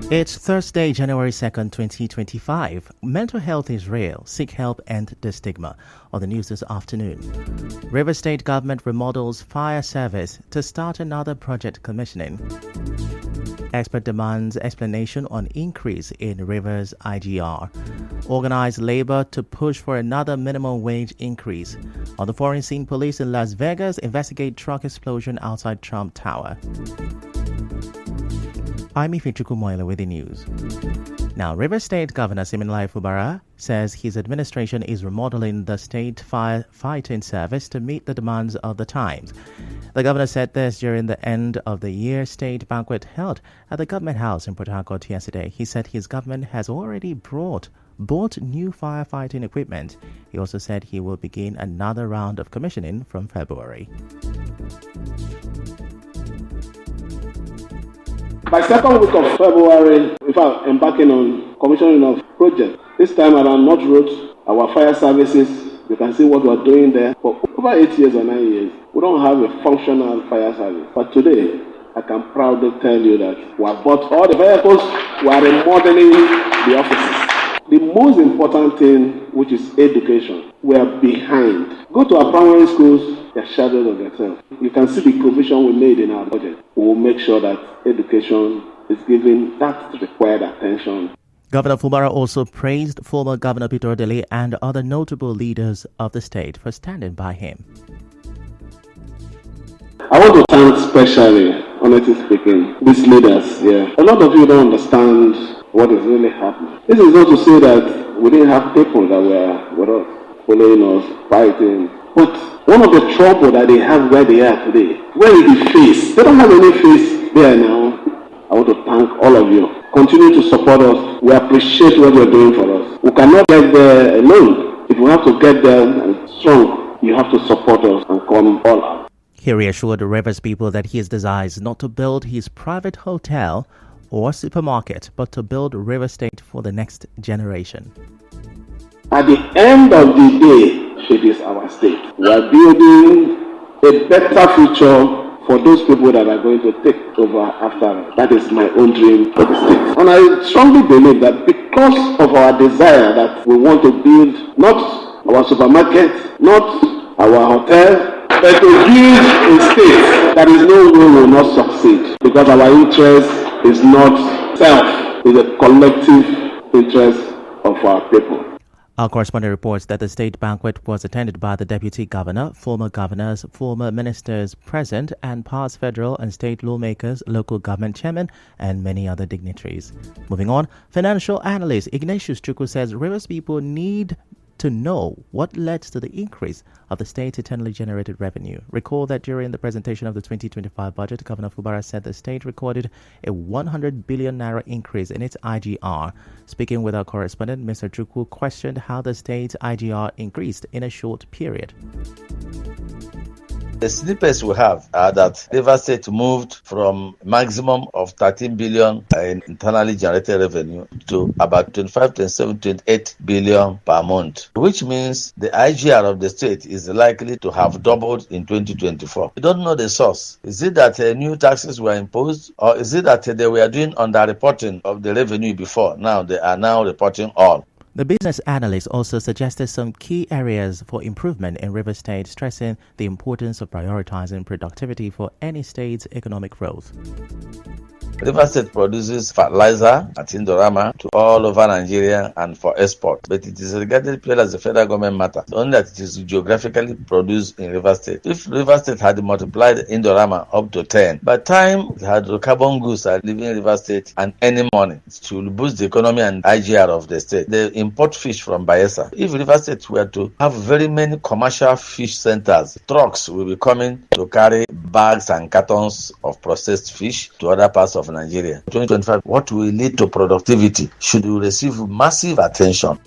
It's Thursday, January 2nd, 2025. Mental health is real. Seek help and the stigma. On the news this afternoon. Rivers State Government remodels fire service to start another project commissioning. Expert demands explanation on increase in Rivers IGR. Organized labor to push for another minimum wage increase. On the foreign scene, police in Las Vegas investigate truck explosion outside Trump Tower. I'm Ifichuku Moila with the news. Now, Rivers State Governor Siminalayi Fubara says his administration is remodeling the state firefighting service to meet the demands of the times. The governor said this during the end of the year state banquet held at the Government House in Port Harcourt yesterday. He said his government has already bought new firefighting equipment. He also said he will begin another round of commissioning from February. By second week of February, in fact, embarking on commissioning of project. This time around North Road, our fire services, you can see what we're doing there. For over 8 years or 9 years, we don't have a functional fire service. But today, I can proudly tell you that we have bought all the vehicles, we are remodeling the offices. The most important thing, which is education, we are behind. Go to our primary schools, they're shadows of themselves. You can see the provision we made in our budget. We will make sure that education is given that required attention. Governor Fubara also praised former Governor Peter Odili and other notable leaders of the state for standing by him. I want to thank especially, honestly speaking, these leaders here. A lot of you don't understand what is really happening. This is not to say that we didn't have people that were with us, following us, fighting. But one of the trouble that they have where they are today, where is the face? They don't have any face there now. I want to thank all of you. Continue to support us. We appreciate what you're doing for us. We cannot get there alone. If we have to get there and strong, you have to support us and come all out. He reassured the Rivers people that his desire is not to build his private hotel or supermarket, but to build River State for the next generation. At the end of the day, it is our state. We are building a better future for those people that are going to take over after us. That is my own dream for the state. And I strongly believe that because of our desire that we want to build not our supermarket, not our hotel, but to build a state, there is no way we will not succeed. Because our interest is not self, it is a collective interest of our people. Our correspondent reports that the state banquet was attended by the deputy governor, former governors, former ministers present, and past federal and state lawmakers, local government chairmen, and many other dignitaries. Moving on, financial analyst Ignatius Chukwu says Rivers people need to know what led to the increase of the state's internally generated revenue. Recall that during the presentation of the 2025 budget, Governor Fubara said the state recorded a 100 billion naira increase in its IGR. Speaking with our correspondent, Mr. Chukwu questioned how the state's IGR increased in a short period. The snippets we have are that Rivers State moved from maximum of 13 billion in internally generated revenue to about 25, 27, 28 billion per month, which means the IGR of the state is likely to have doubled in 2024. We don't know the source. Is it that new taxes were imposed, or is it that they were doing underreporting of the revenue before? Now they are now reporting all. The business analyst also suggested some key areas for improvement in Rivers State, stressing the importance of prioritizing productivity for any state's economic growth. Rivers State produces fertilizer at Indorama to all over Nigeria and for export, but it is regarded purely as a federal government matter, only that it is geographically produced in Rivers State. If Rivers State had multiplied Indorama up to 10, by the time hydrocarbon goods are leaving Rivers State and earning money, it will boost the economy and IGR of the state. They import fish from Bayelsa. If Rivers State were to have very many commercial fish centers, trucks will be coming to carry bags and cartons of processed fish to other parts of Nigeria. 2025, what will lead to productivity should receive massive attention.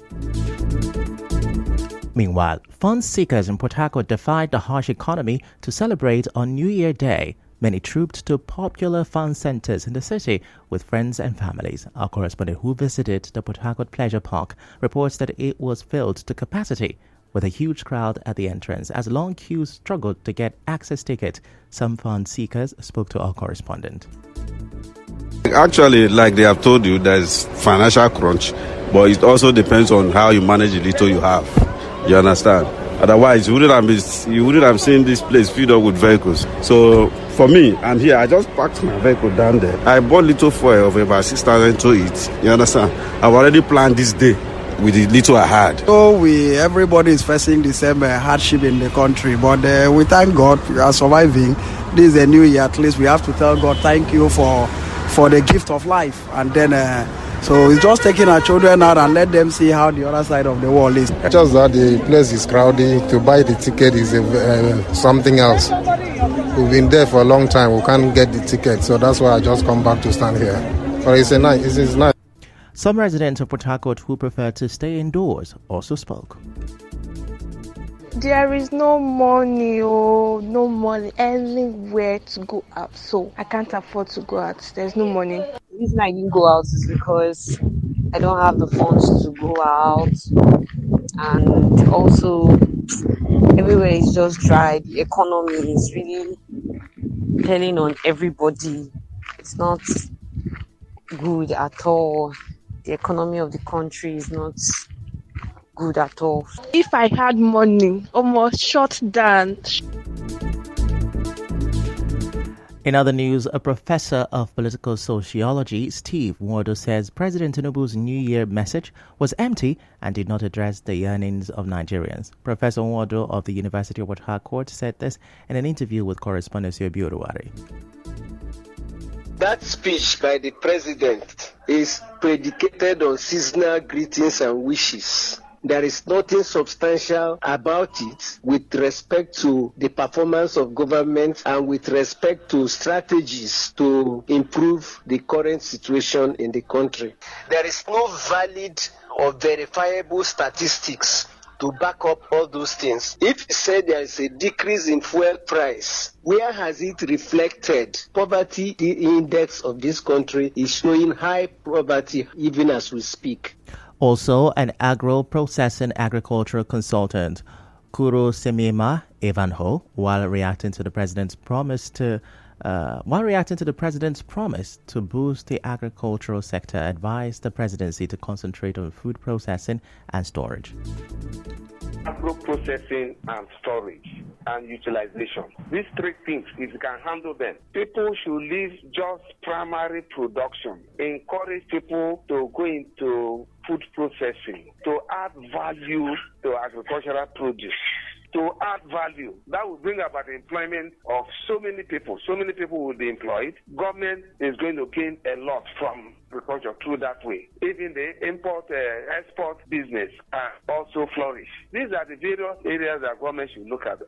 Meanwhile, fun seekers in Port Harcourt defied the harsh economy to celebrate on New Year Day. Many trooped to popular fun centers in the city with friends and families. Our correspondent who visited the Port Harcourt Pleasure Park reports that it was filled to capacity, with a huge crowd at the entrance as long queues struggled to get access tickets. Some fun seekers spoke to our correspondent. Actually, like they have told you, there's financial crunch, but it also depends on how you manage the little you have. You understand? Otherwise, you wouldn't have seen this place filled up with vehicles. So for me, I'm here. I just parked my vehicle down there. I bought little fuel of about 6,000 to eat. You understand? I've already planned this day with the little I had. So everybody is facing the same hardship in the country, but we thank God we are surviving. This is a new year. At least we have to tell God thank you for the gift of life, and then. So it's just taking our children out and let them see how the other side of the world is. Just that the place is crowded. To buy the ticket is something else. We've been there for a long time. We can't get the ticket. So that's why I just come back to stand here. But it's nice. Some residents of Port Harcourt who prefer to stay indoors also spoke. There is no money no money anywhere to go out, so I can't afford to go out. There's no money. The reason I didn't go out is because I don't have the funds to go out, and also everywhere is just dry. The economy is really telling on everybody. It's not good at all. The economy of the country is not good at all. If I had money, almost shut down. In other news, a professor of political sociology, Steve Nwodo, says President Tinubu's New Year message was empty and did not address the yearnings of Nigerians. Professor Nwodo of the University of Port Harcourt said this in an interview with correspondent Yobi Oduwari. That speech by the president is predicated on seasonal greetings and wishes. There is nothing substantial about it with respect to the performance of government and with respect to strategies to improve the current situation in the country. There is no valid or verifiable statistics to back up all those things. If you say there is a decrease in fuel price, where has it reflected? Poverty index of this country is showing high poverty even as we speak. Also, an agro-processing agricultural consultant, Kuro Semima Evanho, while reacting to the president's promise to boost the agricultural sector, advised the presidency to concentrate on food processing and storage. Agro-processing and storage and utilization. These three things, if you can handle them, people should leave just primary production. Encourage people to go into food processing, to add value to agricultural produce. To add value, that will bring about the employment of so many people. So many people will be employed. Government is going to gain a lot from agriculture through that way. Even the export business also flourish. These are the various areas that government should look at.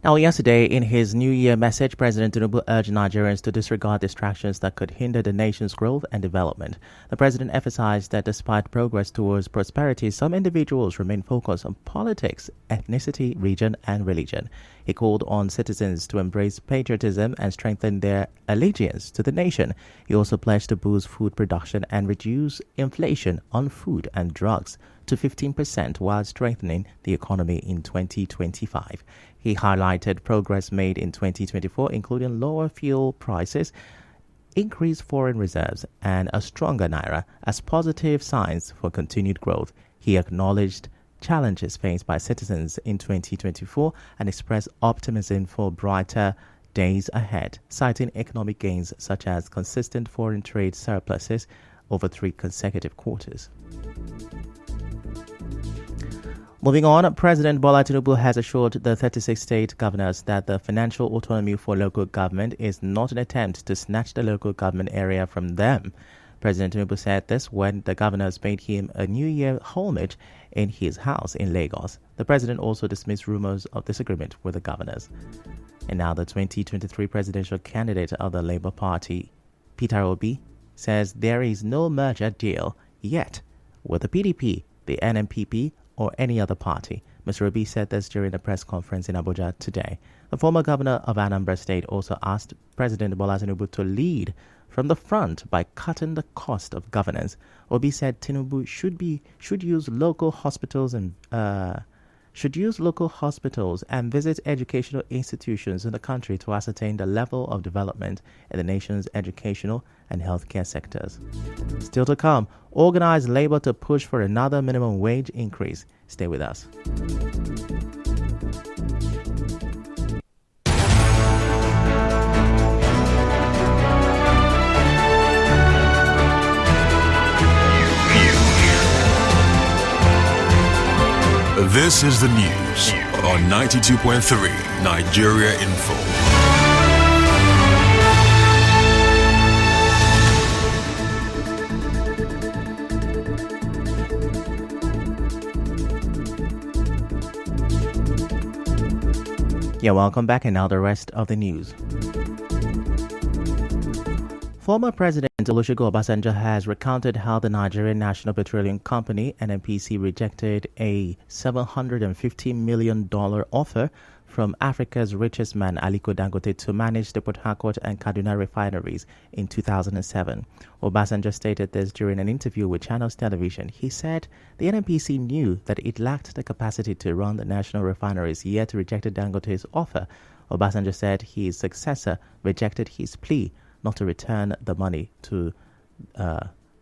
Now, yesterday, in his New Year message, President Tinubu urged Nigerians to disregard distractions that could hinder the nation's growth and development. The president emphasized that despite progress towards prosperity, some individuals remain focused on politics, ethnicity, region, and religion. He called on citizens to embrace patriotism and strengthen their allegiance to the nation. He also pledged to boost food production and reduce inflation on food and drugs to 15% while strengthening the economy in 2025. He highlighted progress made in 2024, including lower fuel prices, increased foreign reserves, and a stronger naira as positive signs for continued growth. He acknowledged challenges faced by citizens in 2024 and expressed optimism for brighter days ahead, citing economic gains such as consistent foreign trade surpluses over 3 consecutive quarters. Moving on, President Bola Tinubu has assured the 36 state governors that the financial autonomy for local government is not an attempt to snatch the local government area from them. President Tinubu said this when the governors paid him a New Year homage in his house in Lagos. The president also dismissed rumors of disagreement with the governors. And now the 2023 presidential candidate of the Labour Party, Peter Obi, says there is no merger deal yet with the PDP, the NNPP, or any other party. Mr. Obi said this during a press conference in Abuja today. The former governor of Anambra State also asked President Bola Tinubu to lead from the front by cutting the cost of governance. Obi said Tinubu should use local hospitals and should use local hospitals and visit educational institutions in the country to ascertain the level of development in the nation's educational and healthcare sectors. Still to come, organized labor to push for another minimum wage increase. Stay with us. This is the news on 92.3 Nigeria Info. Yeah, welcome back, and now the rest of the news. Former President Olusegun Obasanjo has recounted how the Nigerian National Petroleum Company, NNPC, rejected a $750 million offer from Africa's richest man, Aliko Dangote, to manage the Port Harcourt and Kaduna refineries in 2007. Obasanjo stated this during an interview with Channels Television. He said the NNPC knew that it lacked the capacity to run the national refineries, yet rejected Dangote's offer. Obasanjo said his successor rejected his plea not to return the money to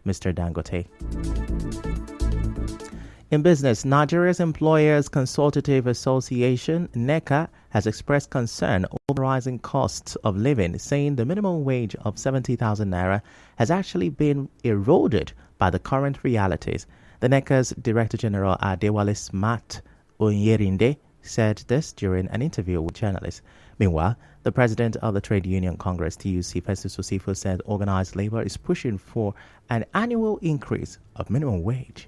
Mr. Dangote. In business, Nigeria's Employers Consultative Association, NECA, has expressed concern over rising costs of living, saying the minimum wage of 70,000 naira has actually been eroded by the current realities. The NECA's Director General, Adewale Smart Onyerinde, said this during an interview with journalists. Meanwhile, the president of the Trade Union Congress, TUC, Festus Osifo, said organized labor is pushing for an annual increase of minimum wage.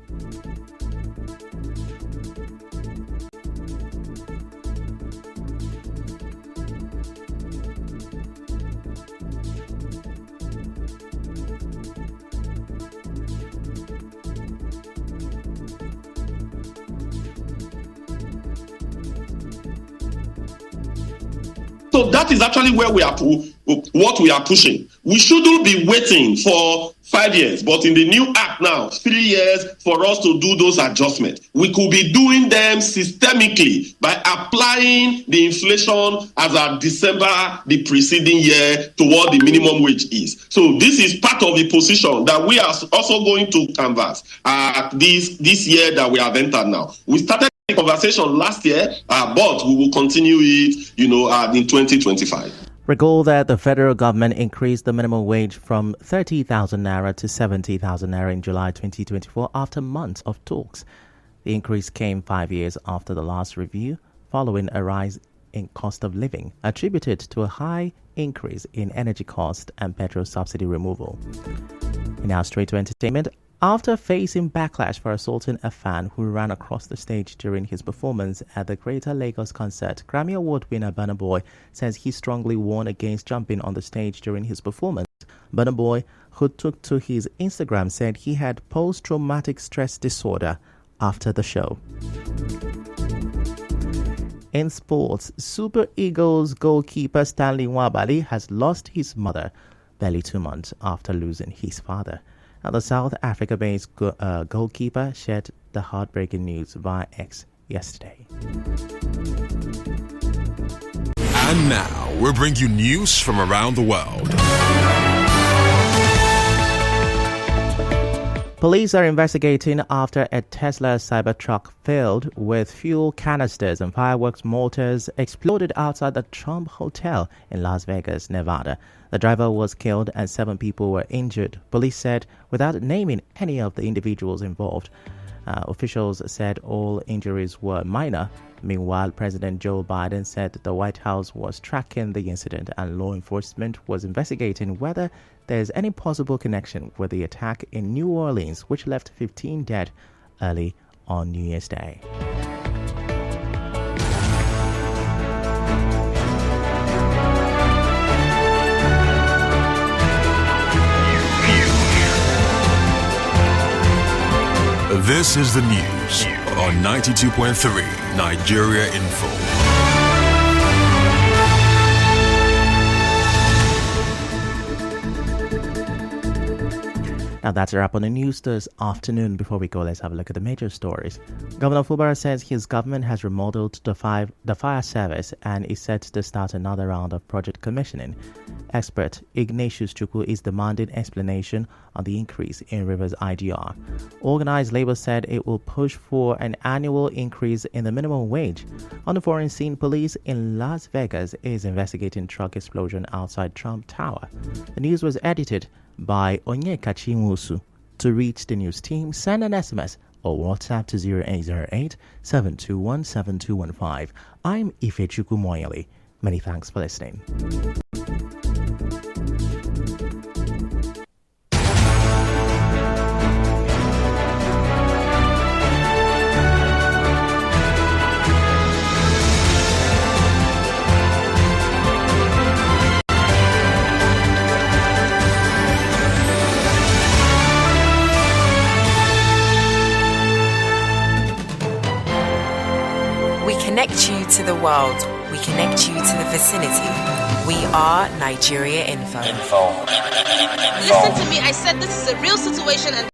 So that is actually where what we are pushing. We shouldn't be waiting for 5 years, but in the new act now, 3 years for us to do those adjustments. We could be doing them systemically by applying the inflation as of December the preceding year to what the minimum wage is. So this is part of the position that we are also going to canvass this year that we have entered now. We started the conversation last year, but we will continue it, in 2025. Recall that the federal government increased the minimum wage from 30,000 naira to 70,000 naira in July 2024 after months of talks. The increase came 5 years after the last review, following a rise in cost of living attributed to a high increase in energy cost and petrol subsidy removal. Now straight to entertainment. After facing backlash for assaulting a fan who ran across the stage during his performance at the Greater Lagos concert, Grammy Award winner Burna Boy says he strongly warned against jumping on the stage during his performance. Burna Boy, who took to his Instagram, said he had post-traumatic stress disorder after the show. In sports, Super Eagles goalkeeper Stanley Nwabali has lost his mother barely 2 months after losing his father. Now, the South Africa-based goalkeeper shared the heartbreaking news via X yesterday. And now, we'll bring you news from around the world. Police are investigating after a Tesla Cybertruck filled with fuel canisters and fireworks mortars exploded outside the Trump Hotel in Las Vegas, Nevada. The driver was killed and 7 people were injured, police said, without naming any of the individuals involved. Officials said all injuries were minor. Meanwhile, President Joe Biden said the White House was tracking the incident and law enforcement was investigating whether there is any possible connection with the attack in New Orleans, which left 15 dead early on New Year's Day. This is the news on 92.3 Nigeria Info. Now that's a wrap on the news this afternoon. Before we go, let's have a look at the major stories. Governor Fubara says his government has remodeled the fire service and is set to start another round of project commissioning. Expert Ignatius Chukwu is demanding explanation on the increase in Rivers IDR. Organized Labour said it will push for an annual increase in the minimum wage. On the foreign scene, police in Las Vegas is investigating truck explosion outside Trump Tower. The news was edited by Onyekachi Musu. To reach the news team, send an SMS or WhatsApp to 0808 721 7215. I'm Ifechukwu Moyele. Many thanks for listening. We connect you to the world. We connect you to the vicinity. We are Nigeria Info. Listen to me. I said this is a real situation and